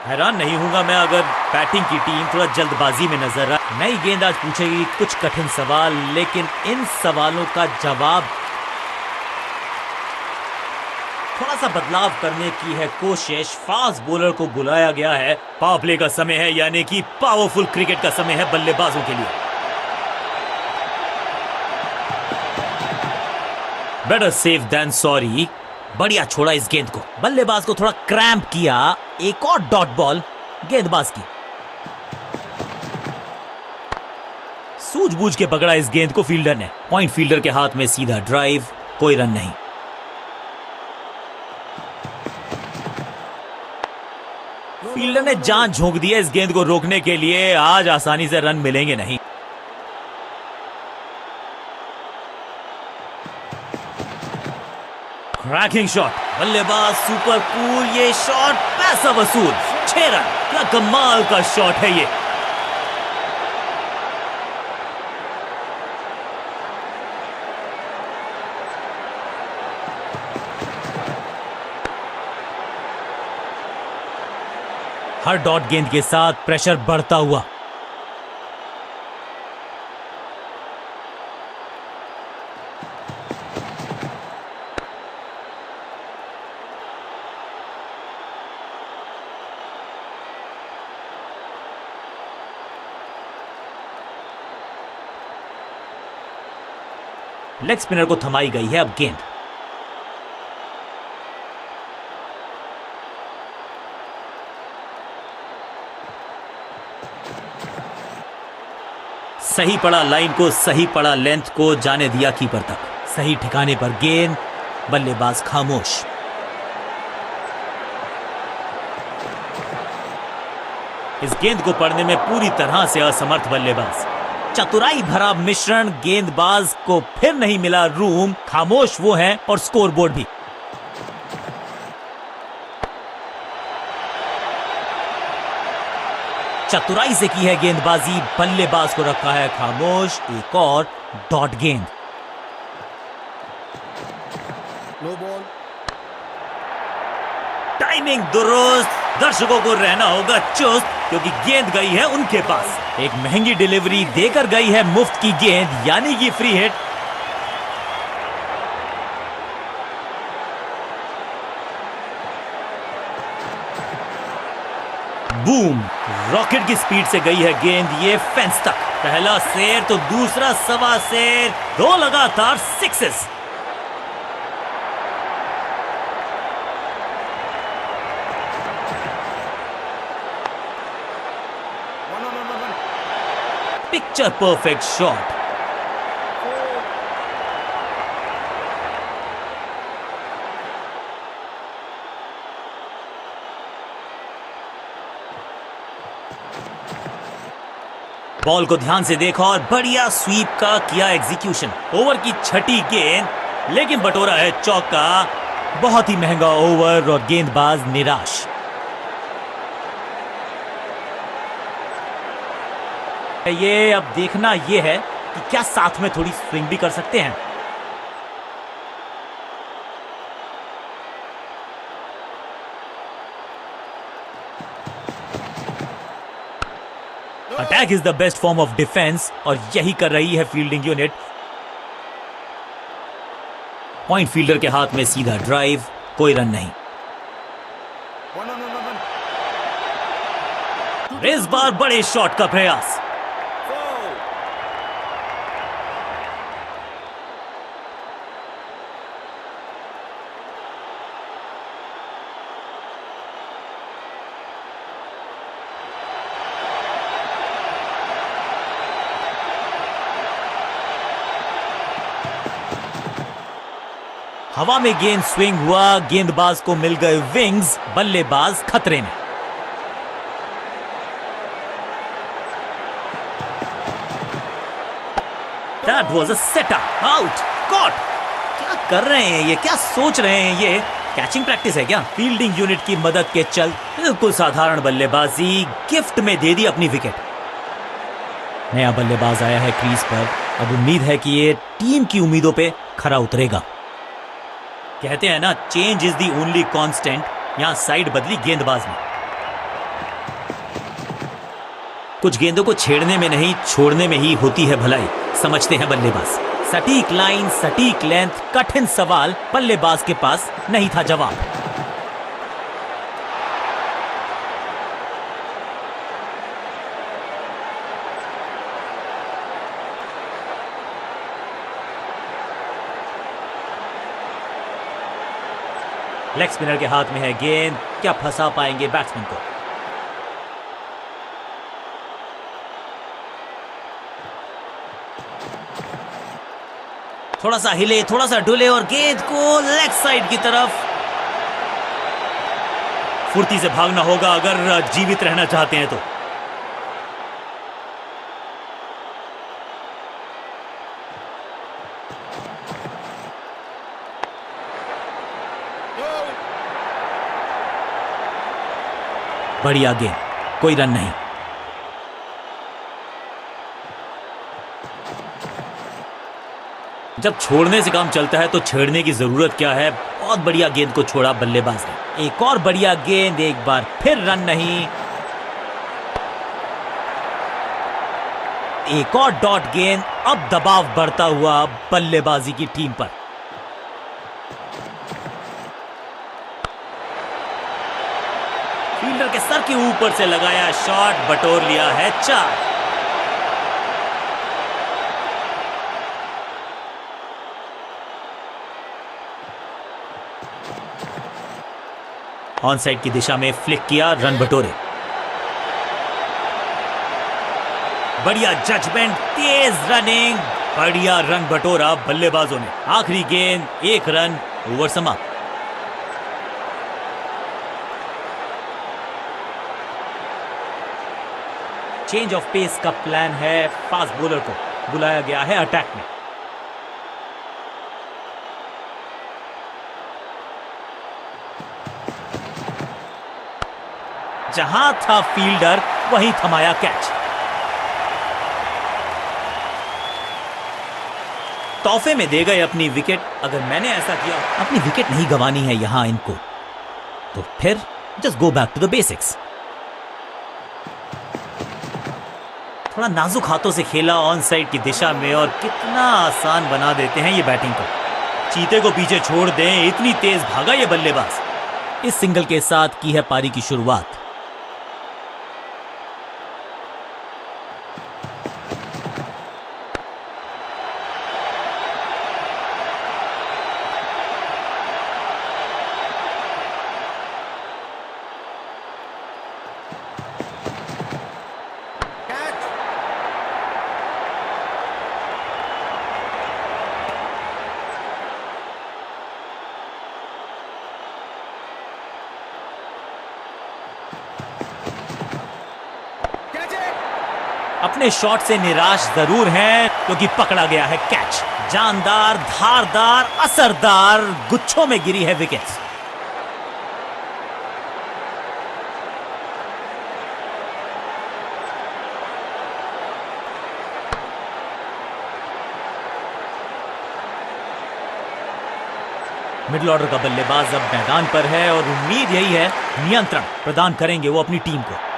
हैरान नहीं हूंगा मैं अगर बैटिंग की टीम थोड़ा जल्दबाजी में नजर आए। नई गेंद आज पूछेगी कुछ कठिन सवाल, लेकिन इन सवालों का जवाब थोड़ा सा बदलाव करने की है कोशिश। फास्ट बॉलर को बुलाया गया है। पावर प्ले का समय है, यानी कि पावरफुल क्रिकेट का समय है बल्लेबाजों के लिए। Better safe than sorry. बढ़िया छोड़ा इस गेंद को। बल्लेबाज को थोड़ा क्रैम्प किया। एक और डॉट बॉल गेंदबाज की। सूझबूझ के पकड़ा इस गेंद को फील्डर ने। पॉइंट फील्डर के हाथ में सीधा ड्राइव, कोई रन नहीं। फील्डर ने जान झोंक दिया इस गेंद को रोकने के लिए। आज आसानी से रन मिलेंगे नहीं। क्रैकिंग शॉट, बल्लेबाज सुपर कूल। ये शॉट पैसा वसूल। 6 रन। क्या कमाल का शॉट है ये। हर डॉट गेंद के साथ प्रेशर बढ़ता हुआ। लेग स्पिनर को थमाई गई है अब गेंद। सही पड़ा लाइन को, सही पड़ा लेंथ को, जाने दिया कीपर तक। सही ठिकाने पर गेंद, बल्लेबाज खामोश। इस गेंद को पढ़ने में पूरी तरह से असमर्थ बल्लेबाज। चतुराई भरा मिश्रण। गेंदबाज को फिर नहीं मिला रूम। खामोश वो है और स्कोरबोर्ड भी। चतुराई से की है गेंदबाजी। बल्लेबाज को रखा है खामोश। एक और डॉट गेंद। No ball. टाइमिंग दुरुस्त। दर्शकों को रहना होगा चुस्त, क्योंकि गेंद गई है उनके पास। एक महंगी डिलीवरी देकर गई है मुफ्त की गेंद, यानी कि फ्री हिट। बूम। रॉकेट की स्पीड से गई है गेंद ये फेंस तक। पहला शेर तो दूसरा सवा शेर। 2 लगातार sixes. Picture perfect shot. Ball को ध्यान से देखा और बढ़िया स्वीप का किया एग्जीक्यूशन। ओवर की छठी गेंद, लेकिन बटोरा है चौका। बहुत ही महंगा ओवर और गेंदबाज निराश। ये अब देखना ये है कि क्या साथ में थोड़ी स्विंग भी कर सकते हैं। Attack is the best form of defence, और यही कर रही है फील्डिंग यूनिट। पॉइंट फील्डर के हाथ में सीधा ड्राइव, कोई रन नहीं। इस बार बड़े शॉट का प्रयास। हवा में गेंद स्विंग हुआ। गेंदबाज को मिल गए विंग्स। बल्लेबाज खतरे में। That was a setup. Out. Caught. क्या कर रहे हैं ये, क्या सोच रहे हैं ये? कैचिंग प्रैक्टिस है क्या? फील्डिंग यूनिट की मदद के चल बिल्कुल साधारण बल्लेबाजी, गिफ्ट में दे दी अपनी विकेट। नया बल्लेबाज आया है क्रीज पर। अब उम्मीद है कि ये टीम की उम्मीदों पे खरा उतरेगा। कहते हैं ना, change is the only constant. यहां साइड बदली गेंदबाज ने। कुछ गेंदों को छेड़ने में नहीं, छोड़ने में ही होती है भलाई, समझते हैं बल्लेबाज। सटीक लाइन, सटीक लेंथ, कठिन सवाल, बल्लेबाज के पास नहीं था जवाब। लेग स्पिनर के हाथ में है गेंद, क्या फंसा पाएंगे बैट्समैन को? थोड़ा सा हिले, थोड़ा सा डुले और गेंद को लेग साइड की तरफ। फुर्ती से भागना होगा अगर जीवित रहना चाहते हैं तो। बढ़िया गेंद, कोई रन नहीं। जब छोड़ने से काम चलता है तो छेड़ने की जरूरत क्या है? बहुत बढ़िया गेंद को छोड़ा बल्लेबाज ने। एक और बढ़िया गेंद, एक बार फिर रन नहीं। एक और डॉट गेंद, अब दबाव बढ़ता हुआ बल्लेबाजी की टीम पर। फील्डर के सर के ऊपर से लगाया शॉट, बटोर लिया है 4। ऑन साइड की दिशा में फ्लिक किया, रन बटोरे। बढ़िया जजमेंट, तेज रनिंग, बढ़िया रन बटोरा बल्लेबाजों ने। आखिरी गेंद, 1 रन, ओवर समाप्त। चेंज ऑफ पेस का प्लान है, फास्ट बॉलर को बुलाया गया है अटैक में। जहां था फील्डर वहीं थमाया कैच। तोहफे में दे गए अपनी विकेट। अगर मैंने ऐसा किया, अपनी विकेट नहीं गंवानी है यहां इनको, तो फिर just go back to the basics. थोड़ा नाजुक हाथों से खेला ऑन साइड की दिशा में और कितना आसान बना देते हैं ये बैटिंग को। चीते को पीछे छोड़ दें, इतनी तेज भागा ये बल्लेबाज। इस सिंगल के साथ की है पारी की शुरुआत। अपने शॉट से निराश जरूर हैं क्योंकि पकड़ा गया है कैच। जानदार, धारदार, असरदार, गुच्छों में गिरी है विकेट्स। मिडिल ऑर्डर का बल्लेबाज अब मैदान पर है और उम्मीद यही है नियंत्रण प्रदान करेंगे वो अपनी टीम को।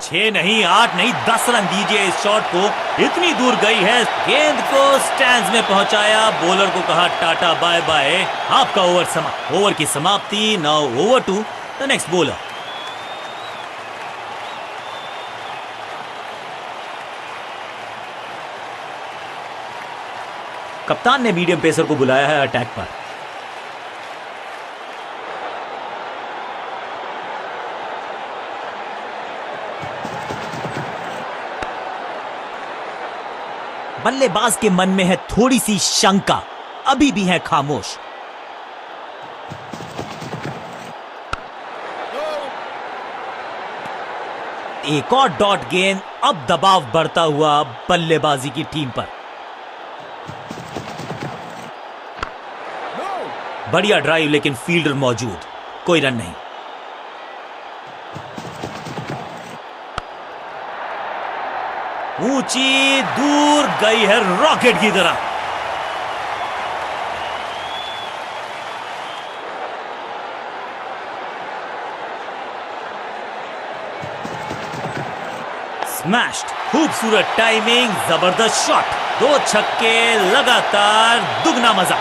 छह नहीं, 8 नहीं, 10 रन दीजिए इस शॉट को। इतनी दूर गई है, गेंद को स्टैंड्स में पहुंचाया, बॉलर को कहा टाटा बाय बाय, आपका ओवर समाप्त। ओवर की समाप्ति। Now over to the next bowler. कप्तान ने मीडियम पेसर को बुलाया है अटैक पर। बल्लेबाज के मन में है थोड़ी सी शंका, अभी भी है खामोश। एक और डॉट गेंद, अब दबाव बढ़ता हुआ बल्लेबाजी की टीम पर। बढ़िया ड्राइव लेकिन फील्डर मौजूद, कोई रन नहीं। ऊंची दूर गई है रॉकेट की तरह। स्मैश्ड, खूबसूरत टाइमिंग, जबरदस्त शॉट, 2 छक्के लगातार, दुगना मजा।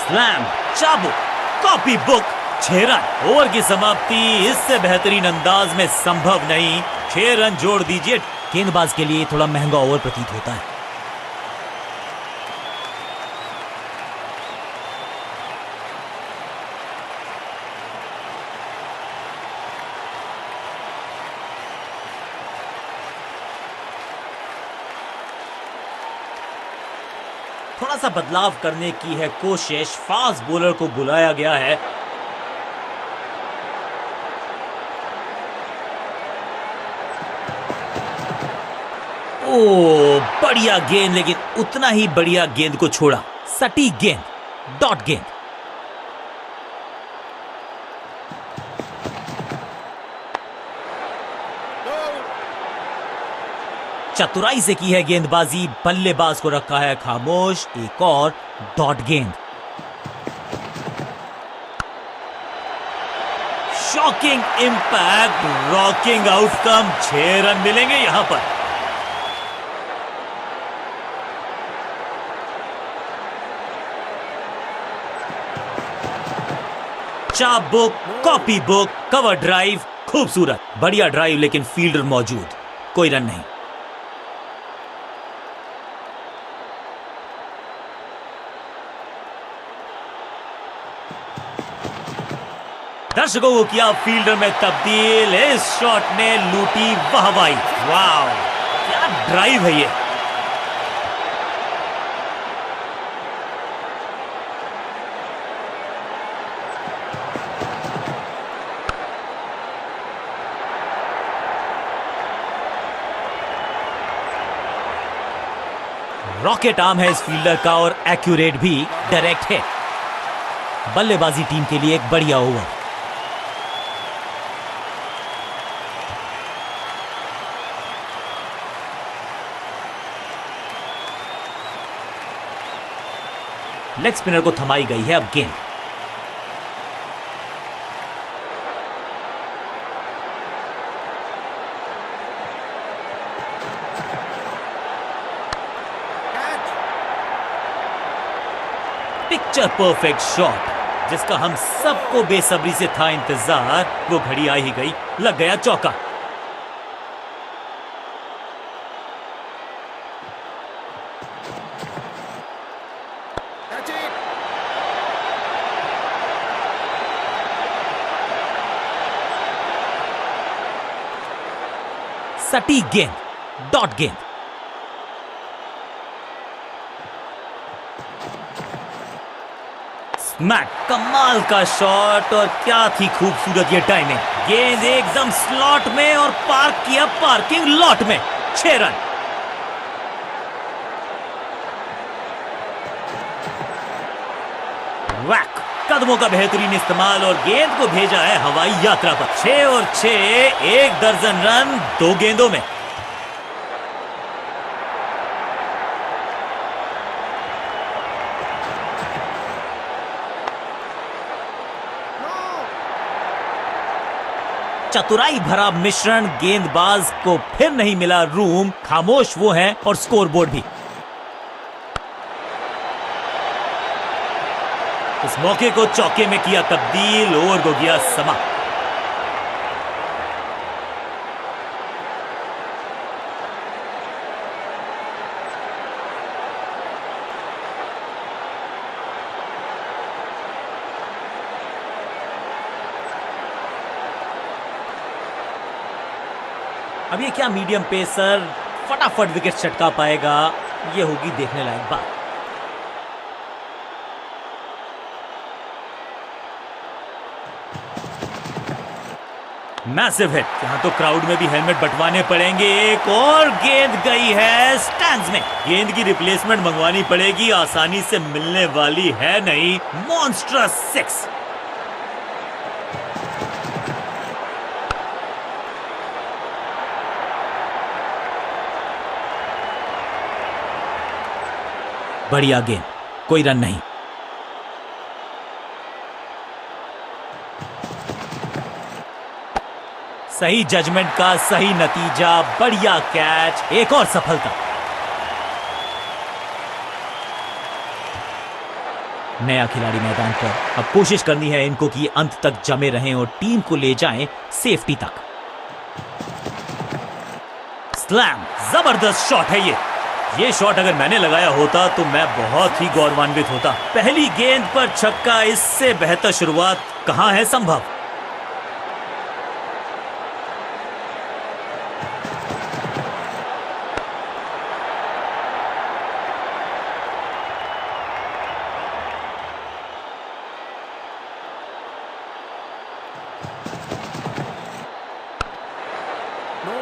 स्लैम, चाबुक, कॉपी बुक, 6 रन। ओवर की समाप्ति इससे बेहतरीन अंदाज में संभव नहीं। 6 रन जोड़ दीजिए। गेंदबाज के लिए थोड़ा महंगा ओवर प्रतीत होता है। थोड़ा सा बदलाव करने की है कोशिश। फास्ट बॉलर को बुलाया गया है। ओ, बढ़िया गेंद, लेकिन उतना ही बढ़िया गेंद को छोड़ा। सटीक गेंद, डॉट गेंद। चतुराई से की है गेंदबाजी, बल्लेबाज को रखा है खामोश। एक और डॉट गेंद। Shocking impact, rocking outcome. 6 run मिलेंगे यहां पर। चाबुक, कॉपी बुक, कवर ड्राइव, खूबसूरत, बढ़िया ड्राइव, लेकिन फील्डर मौजूद, कोई रन नहीं। दर्शकों को किया फील्डर में तब्दील। इस शॉट ने लूटी वाहवाही। वाह, क्या ड्राइव है ये। रॉकेट आर्म है इस फील्डर का और एक्यूरेट भी, डायरेक्ट है। बल्लेबाजी टीम के लिए एक बढ़िया ओवर। लेग स्पिनर को थमाई गई है अब गेंद। पिक्चर परफेक्ट शॉट, जिसका हम सबको बेसब्री से था इंतजार। वो घड़ी आ ही गई, लग गया चौका। सटीक गेंद, डॉट गेंद। स्मैक, कमाल का शॉट, और क्या थी खूबसूरत ये टाइमिंग। गेंद एकदम स्लॉट में और पार्क किया पार्किंग लॉट में। 6 रन। वैक, कदमों का बेहतरीन इस्तेमाल और गेंद को भेजा है हवाई यात्रा पर। 6 और 6, 1 दर्जन रन 2 गेंदों में। चतुराई भरा मिश्रण, गेंदबाज को फिर नहीं मिला रूम। खामोश वो हैं और स्कोरबोर्ड भी। इस मौके को चौके में किया तब्दील, ओवर को गया समाप्त। अब ये क्या मीडियम पेसर फटाफट विकेट चटका पाएगा, ये होगी देखने लायक बात। मैसिव हिट, यहां तो क्राउड में भी हेलमेट बंटवाने पड़ेंगे। एक और गेंद गई है स्टैंड्स में। गेंद की रिप्लेसमेंट मंगवानी पड़ेगी, आसानी से मिलने वाली है नहीं। मॉन्स्ट्रस 6। बढ़िया गेंद, कोई रन नहीं। सही जजमेंट का सही नतीजा, बढ़िया कैच, एक और सफलता। नया खिलाड़ी मैदान पर, अब कोशिश करनी है इनको कि अंत तक जमे रहें और टीम को ले जाएं सेफ्टी तक। स्लैम, जबरदस्त शॉट है ये शॉट अगर मैंने लगाया होता तो मैं बहुत ही गौरवान्वित होता। पहली गेंद पर छक्का, इससे बेहतर शुरुआत कहां है संभव। No.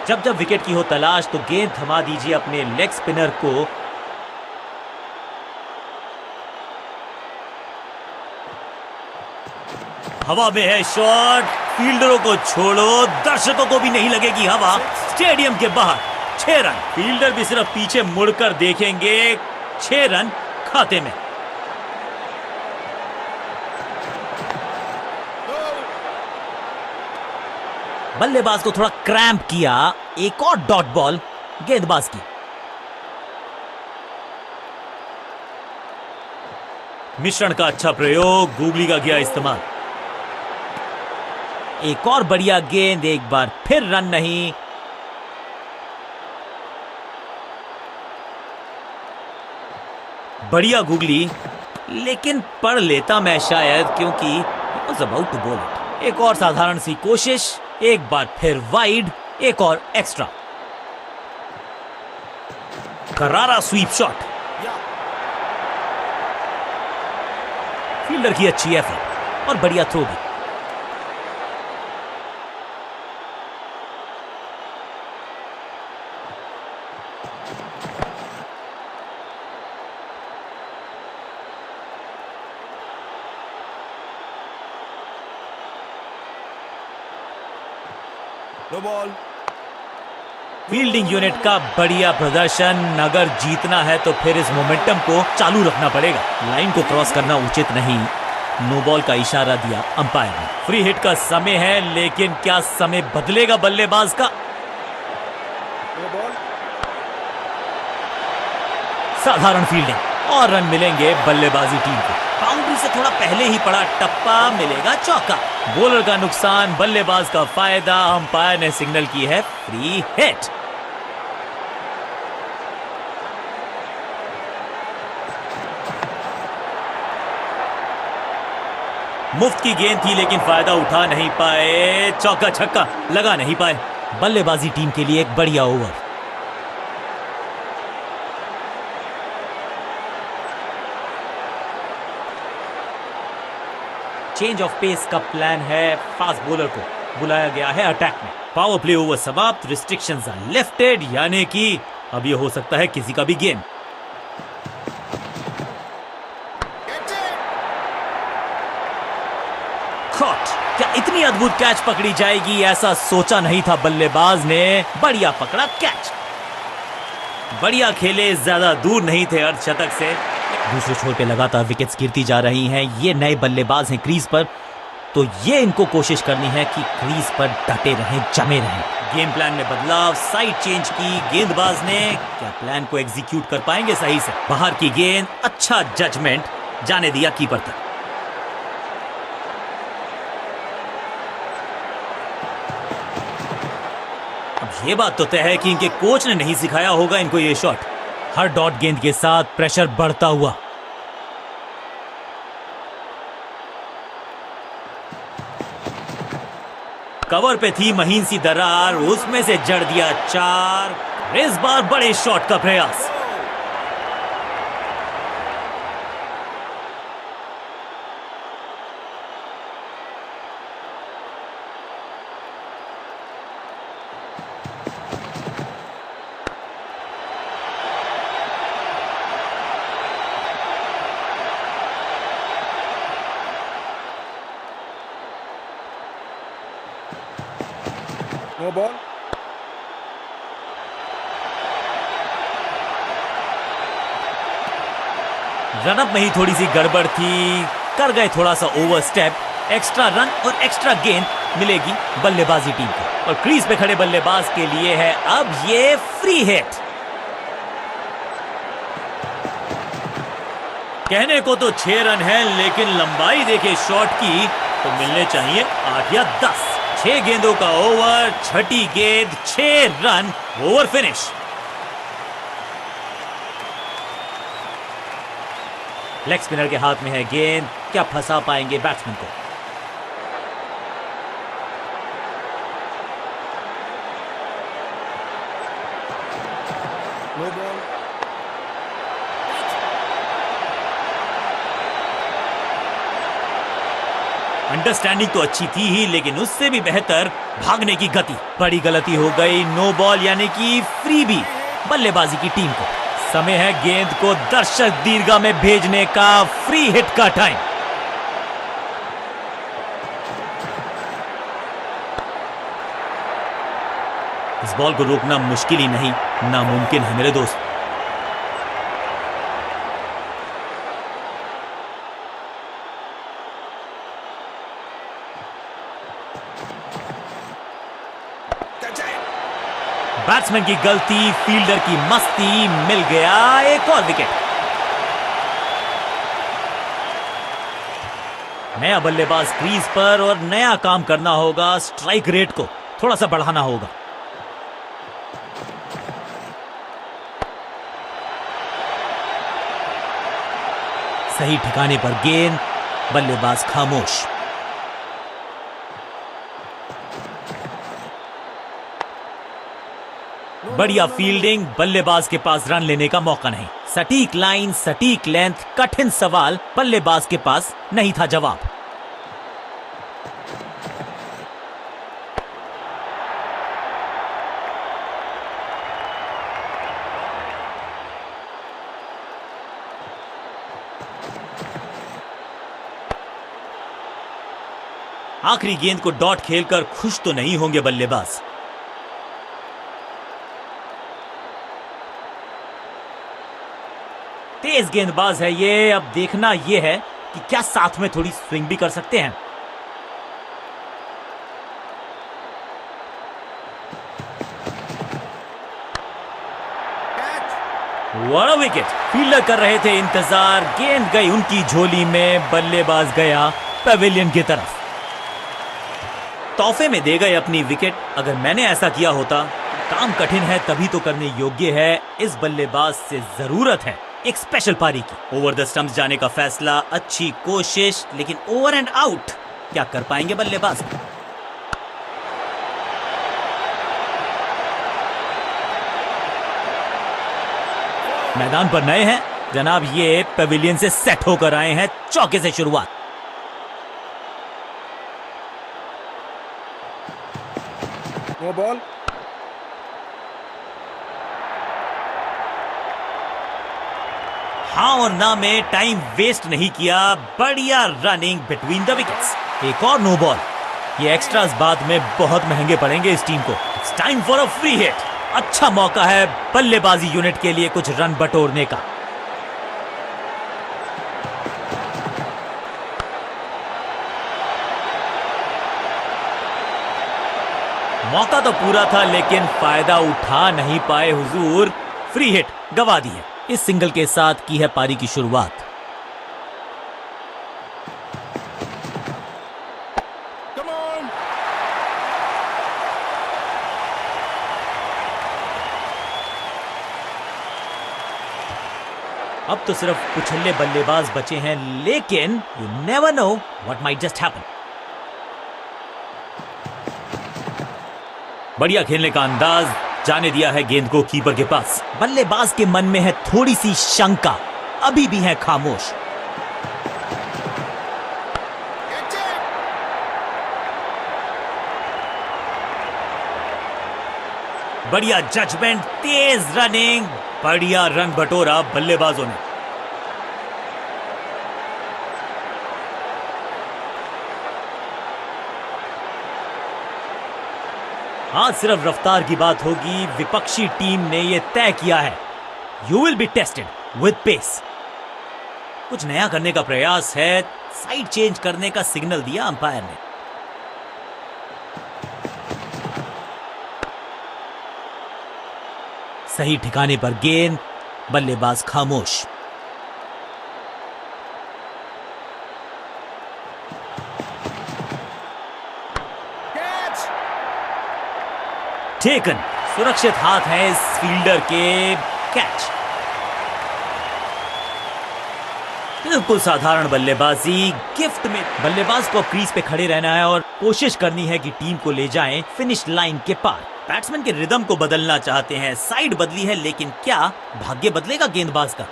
जब जब विकेट की हो तलाश तो गेंद थमा दीजिए अपने लेग स्पिनर को। हवा में है शॉट, फील्डरों को छोड़ो, दर्शकों को भी नहीं लगेगी हवा। स्टेडियम के बाहर 6 रन, फील्डर भी सिर्फ पीछे मुड़कर देखेंगे। 6 रन खाते में। बल्लेबाज को थोड़ा क्रैम्प किया, एक और डॉट बॉल गेंदबाज की। मिश्रण का अच्छा प्रयोग, गूगली का किया इस्तेमाल। एक और बढ़िया गेंद, एक बार फिर रन नहीं। बढ़िया गूगली, लेकिन पढ़ लेता मैं शायद, क्योंकि I was about to bowl it। एक और साधारण सी कोशिश, एक बार फिर वाइड, एक और एक्स्ट्रा। करारा स्वीप शॉट, Yeah. फील्डर की अच्छी एफर्ट और बढ़िया थ्रो भी। No ball. फील्डिंग यूनिट का बढ़िया प्रदर्शन। अगर जीतना है तो फिर इस मोमेंटम को चालू रखना पड़ेगा। लाइन को क्रॉस करना उचित नहीं। नो बॉल का इशारा दिया अंपायर ने। फ्री हिट का समय है, लेकिन क्या समय बदलेगा बल्लेबाज का? No ball. साधारण फील्डिंग और रन मिलेंगे बल्लेबाजी टीम को। बाउंड्री से थोड़ा पहले ही पड़ा टप्पा, मिलेगा चौका। बॉलर का नुकसान, बल्लेबाज का फायदा। अंपायर ने सिग्नल की है फ्री हिट। मुफ्त की गेंद थी, लेकिन फायदा उठा नहीं पाए। चौका छक्का लगा नहीं पाए। बल्लेबाजी टीम के लिए एक बढ़िया ओवर। चेंज ऑफ पेस का प्लान है। फास्ट बॉलर को बुलाया गया है अटैक में। पावर प्ले ओवर समाप्त। रिस्ट्रिक्शंस आर लिफ्टेड, यानी कि अब यह हो सकता है किसी का भी गेम। Get it. कॉट। क्या इतनी अद्भुत कैच पकड़ी जाएगी, ऐसा सोचा नहीं था बल्लेबाज ने। बढ़िया पकड़ा कैच, बढ़िया खेले, ज्यादा दूर नहीं थे अर्धशतक से। दूसरे छोर पे लगातार विकेट्स गिरती जा रही हैं। ये नए बल्लेबाज हैं क्रीज पर, तो ये इनको कोशिश करनी है कि क्रीज पर डटे रहें, जमे रहें। गेम प्लान में बदलाव, साइड चेंज की गेंदबाज ने। क्या प्लान को एग्जीक्यूट कर पाएंगे सही से? बाहर की गेंद, अच्छा जजमेंट, जाने दिया कीपर तक। अब ये बात तो तय है कि इनके कोच ने नहीं सिखाया होगा इनको ये शॉट। हर डॉट गेंद के साथ प्रेशर बढ़ता हुआ। कवर पे थी महीन सी दरार, उसमें से जड़ दिया 4। इस बार बड़े शॉट का प्रयास। No ball. रनअप में ही थोड़ी सी गड़बड़ थी, कर गए थोड़ा सा ओवर स्टेप। एक्स्ट्रा रन और एक्स्ट्रा गेंद मिलेगी बल्लेबाजी टीम को। और क्रीज पे खड़े बल्लेबाज के लिए है अब ये फ्री हिट। कहने को तो 6 रन है, लेकिन लंबाई देखे शॉट की तो मिलने चाहिए 8 या 10। 6 गेंदों का ओवर, छठी गेंद 6 run, over finish. Leg spinner के हाथ में है गेंद, क्या फंसा पाएंगे बैट्समैन को? No ball. अंडरस्टैंडिंग तो अच्छी थी ही, लेकिन उससे भी बेहतर भागने की गति। बड़ी गलती हो गई, नो बॉल यानी कि फ्री भी बल्लेबाजी की टीम को। समय है गेंद को दर्शक दीर्घा में भेजने का, फ्री हिट का टाइम। इस बॉल को रोकना मुश्किल ही नहीं, नामुमकिन है मेरे दोस्त। बैट्समैन की गलती, फील्डर की मस्ती, मिल गया एक और विकेट। नया बल्लेबाज क्रीज पर और नया काम करना होगा। स्ट्राइक रेट को थोड़ा सा बढ़ाना होगा। सही ठिकाने पर गेंद, बल्लेबाज खामोश। बढ़िया फील्डिंग, बल्लेबाज के पास रन लेने का मौका नहीं। सटीक लाइन, सटीक लेंथ, कठिन सवाल, बल्लेबाज के पास नहीं था जवाब। आखिरी गेंद को डॉट खेलकर खुश तो नहीं होंगे बल्लेबाज। तेज गेंदबाज है ये, अब देखना ये है कि क्या साथ में थोड़ी स्विंग भी कर सकते हैं। What a wicket! फील्डर कर रहे थे इंतजार, गेंद गई उनकी झोली में, बल्लेबाज गया पेविलियन की तरफ। तोहफे में दे गए अपनी विकेट। अगर मैंने ऐसा किया होता, काम कठिन है तभी तो करने योग्य है। इस बल्लेबाज से जरूरत है एक स्पेशल पारी की। ओवर द स्टंप्स जाने का फैसला, अच्छी कोशिश, लेकिन ओवर एंड आउट। क्या कर पाएंगे बल्लेबाज? मैदान पर नए हैं जनाब, ये पेविलियन से सेट होकर आए हैं। चौके से शुरुआत। No ball. हाँ और ना में टाइम वेस्ट नहीं किया। बढ़िया रनिंग बिटवीन द विकेट्स। एक और नो बॉल। ये एक्स्ट्रास बाद में बहुत महंगे पड़ेंगे इस टीम को। It's time for a free hit. अच्छा मौका है बल्लेबाजी यूनिट के लिए कुछ रन बटोरने का। मौका तो पूरा था, लेकिन फायदा उठा नहीं पाए हुजूर। फ्री हिट गवा दी है। इस सिंगल के साथ की है पारी की शुरुआत। Come on. अब तो सिर्फ कुछल्ले बल्लेबाज बचे हैं, लेकिन you never know what might just happen. बढ़िया खेलने का अंदाज, जाने दिया है गेंद को कीपर के पास। बल्लेबाज के मन में है थोड़ी सी शंका, अभी भी है खामोश। बढ़िया जजमेंट, तेज रनिंग, बढ़िया रन बटोरा बल्लेबाजों ने। आज सिर्फ रफ्तार की बात होगी। विपक्षी टीम ने यह तय किया है, you will be tested with pace. कुछ नया करने का प्रयास है, साइड चेंज करने का सिग्नल दिया अंपायर ने। सही ठिकाने पर गेंद, बल्लेबाज खामोश। Catch! टेकन, सुरक्षित हाथ है इस फील्डर के। कैच। बिल्कुल साधारण बल्लेबाजी, गिफ्ट में। बल्लेबाज को क्रीज पे खड़े रहना है और कोशिश करनी है कि टीम को ले जाएं फिनिश लाइन के पार। बैट्समैन के रिदम को बदलना चाहते हैं, साइड बदली है, लेकिन क्या भाग्य बदलेगा गेंदबाज का?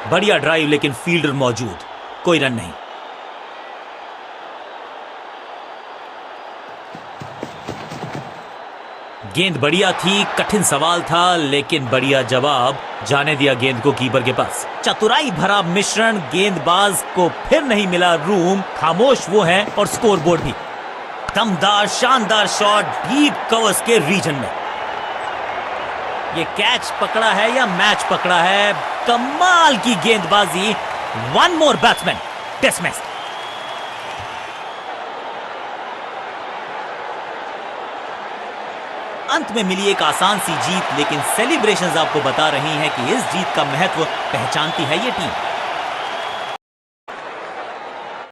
बढ़िया ड्राइव, लेकिन फील्डर मौजूद, कोई रन नहीं। गेंद बढ़िया थी, कठिन सवाल था, लेकिन बढ़िया जवाब। जाने दिया गेंद को कीपर के पास। चतुराई भरा मिश्रण, गेंदबाज को फिर नहीं मिला रूम। खामोश वो है और स्कोरबोर्ड भी। दमदार शानदार शॉट डीप कवर्स के रीजन में। ये कैच पकड़ा है या मैच पकड़ा है? कमाल की गेंदबाजी। One more batsman dismissed. अंत में मिली एक आसान सी जीत, लेकिन सेलिब्रेशंस आपको बता रही हैं कि इस जीत का महत्व पहचानती है ये टीम।